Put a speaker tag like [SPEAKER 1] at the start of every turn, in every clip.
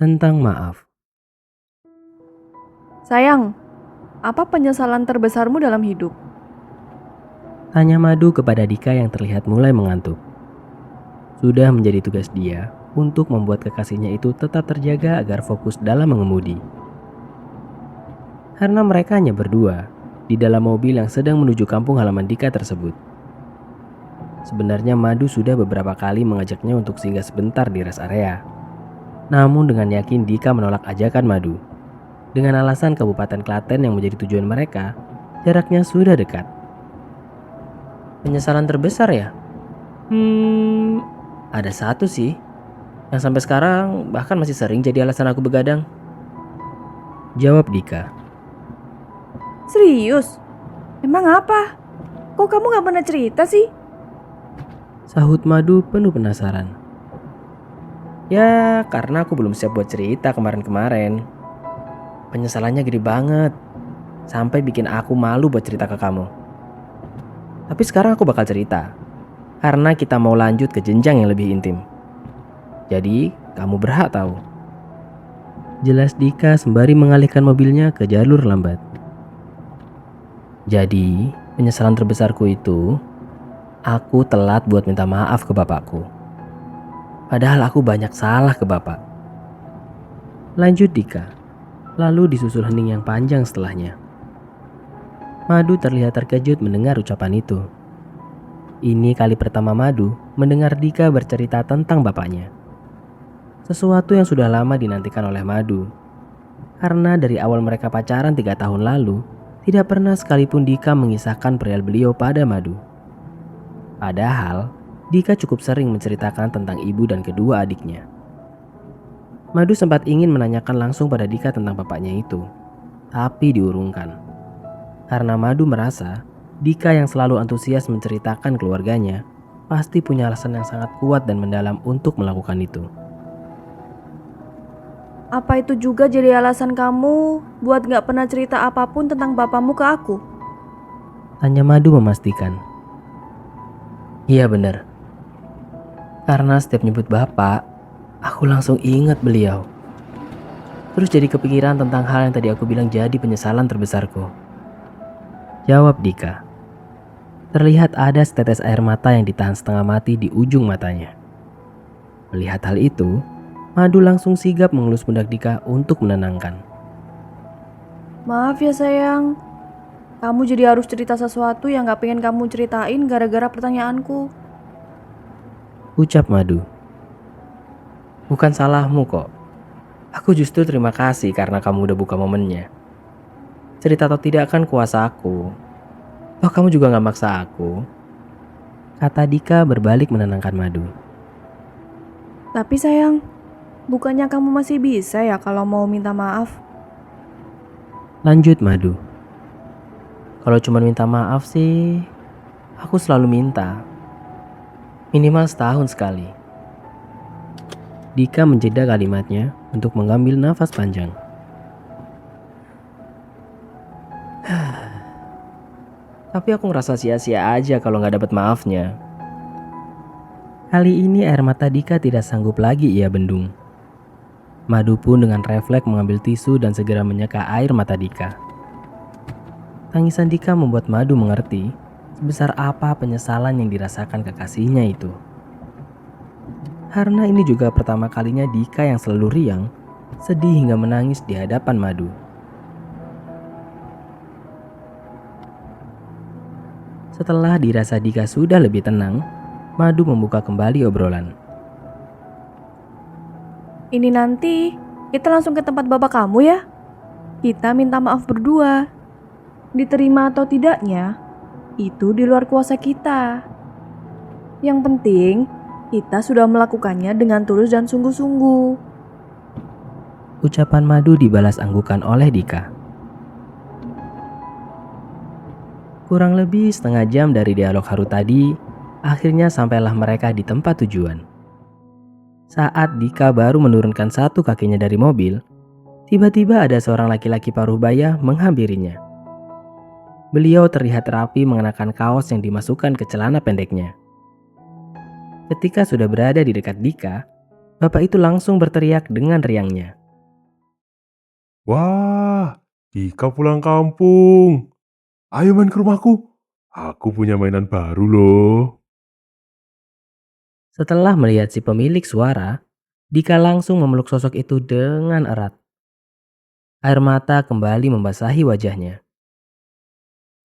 [SPEAKER 1] tentang maaf.
[SPEAKER 2] Sayang, apa penyesalan terbesarmu dalam hidup?
[SPEAKER 1] Tanya Madu kepada Dika yang terlihat mulai mengantuk. Sudah menjadi tugas dia untuk membuat kekasihnya itu tetap terjaga agar fokus dalam mengemudi. Karena mereka hanya berdua di dalam mobil yang sedang menuju kampung halaman Dika tersebut. Sebenarnya Madu sudah beberapa kali mengajaknya untuk singgah sebentar di rest area. Namun dengan yakin Dika menolak ajakan Madu. Dengan alasan Kabupaten Klaten yang menjadi tujuan mereka, jaraknya sudah dekat. Penyesalan terbesar ya? Ada satu sih, yang sampai sekarang bahkan masih sering jadi alasan aku begadang. Jawab Dika.
[SPEAKER 2] Serius? Emang apa? Kok kamu gak pernah cerita sih?
[SPEAKER 1] Sahut Madu penuh penasaran. Ya, karena aku belum siap buat cerita kemarin-kemarin. Penyesalannya gede banget, sampai bikin aku malu buat cerita ke kamu. Tapi sekarang aku bakal cerita, karena kita mau lanjut ke jenjang yang lebih intim. Jadi, kamu berhak tahu. Jelas Dika sembari mengalihkan mobilnya ke jalur lambat. Jadi, penyesalan terbesarku itu, aku telat buat minta maaf ke bapakku. Padahal aku banyak salah ke bapak. Lanjut Dika, lalu disusul hening yang panjang setelahnya. Madu terlihat terkejut mendengar ucapan itu. Ini kali pertama Madu mendengar Dika bercerita tentang bapaknya. Sesuatu yang sudah lama dinantikan oleh Madu. Karena dari awal mereka pacaran 3 tahun lalu, tidak pernah sekalipun Dika mengisahkan perihal beliau pada Madu. Padahal, Dika cukup sering menceritakan tentang ibu dan kedua adiknya. Madu sempat ingin menanyakan langsung pada Dika tentang bapaknya itu, tapi diurungkan. Karena Madu merasa Dika yang selalu antusias menceritakan keluarganya pasti punya alasan yang sangat kuat dan mendalam untuk melakukan itu.
[SPEAKER 2] Apa itu juga jadi alasan kamu buat gak pernah cerita apapun tentang bapakmu ke aku?
[SPEAKER 1] Tanya Madu memastikan. Iya benar. Karena setiap nyebut bapak, aku langsung ingat beliau. Terus jadi kepikiran tentang hal yang tadi aku bilang jadi penyesalan terbesarku. Jawab Dika. Terlihat ada setetes air mata yang ditahan setengah mati di ujung matanya. Melihat hal itu, Madu langsung sigap mengelus pundak Dika untuk menenangkan.
[SPEAKER 2] Maaf ya sayang, kamu jadi harus cerita sesuatu yang gak pengen kamu ceritain gara-gara pertanyaanku.
[SPEAKER 1] Ucap Madu. Bukan salahmu kok. Aku justru terima kasih karena kamu udah buka momennya. Cerita atau tidak kan kuasa aku. Oh kamu juga gak maksa aku. Kata Dika berbalik menenangkan Madu.
[SPEAKER 2] Tapi sayang, bukannya kamu masih bisa ya kalau mau minta maaf?
[SPEAKER 1] Lanjut Madu. Kalau cuma minta maaf sih, aku selalu minta. Minimal setahun sekali. Dika menjeda kalimatnya untuk mengambil nafas panjang. Tapi aku ngerasa sia-sia aja kalau nggak dapat maafnya. Kali ini air mata Dika tidak sanggup lagi ia bendung. Madu pun dengan refleks mengambil tisu dan segera menyeka air mata Dika. Tangisan Dika membuat Madu mengerti sebesar apa penyesalan yang dirasakan kekasihnya itu. Karena ini juga pertama kalinya Dika yang selalu riang, sedih hingga menangis di hadapan Madu. Setelah dirasa Dika sudah lebih tenang, Madu membuka kembali obrolan.
[SPEAKER 2] Ini nanti kita langsung ke tempat bapak kamu ya. Kita minta maaf berdua. Diterima atau tidaknya, itu di luar kuasa kita. Yang penting, kita sudah melakukannya dengan tulus dan sungguh-sungguh.
[SPEAKER 1] Ucapan Madu dibalas anggukan oleh Dika. Kurang lebih setengah jam dari dialog haru tadi, akhirnya sampailah mereka di tempat tujuan. Saat Dika baru menurunkan satu kakinya dari mobil, tiba-tiba ada seorang laki-laki paruh baya menghampirinya. Beliau terlihat rapi mengenakan kaos yang dimasukkan ke celana pendeknya. Ketika sudah berada di dekat Dika, Bapak itu langsung berteriak dengan riangnya.
[SPEAKER 3] Wah, Dika pulang kampung. Ayo main ke rumahku. Aku punya mainan baru loh.
[SPEAKER 1] Setelah melihat si pemilik suara, Dika langsung memeluk sosok itu dengan erat. Air mata kembali membasahi wajahnya.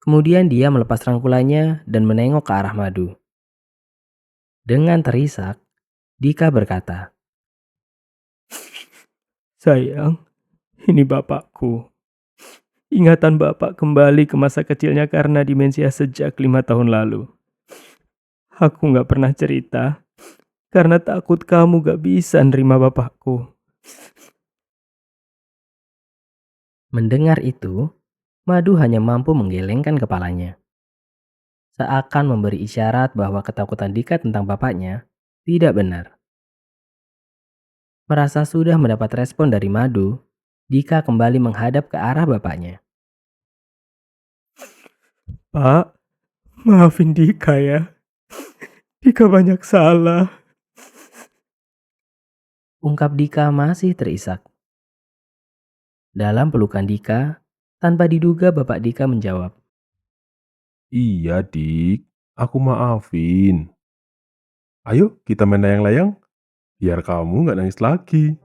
[SPEAKER 1] Kemudian dia melepas rangkulannya dan menengok ke arah Madu. Dengan terisak, Dika berkata, "Sayang, ini bapakku. Ingatan bapak kembali ke masa kecilnya karena demensia sejak 5 tahun lalu. Aku gak pernah cerita karena takut kamu gak bisa nerima bapakku." Mendengar itu, Madu hanya mampu menggelengkan kepalanya. Seakan memberi isyarat bahwa ketakutan Dika tentang bapaknya tidak benar. Merasa sudah mendapat respon dari Madu, Dika kembali menghadap ke arah bapaknya. "Pak, maafin Dika ya. Dika banyak salah," ungkap Dika masih terisak. Dalam pelukan Dika, tanpa diduga bapak Dika menjawab,
[SPEAKER 3] Iya, Dik. Aku maafin. Ayo kita main layang-layang. Biar kamu nggak nangis lagi.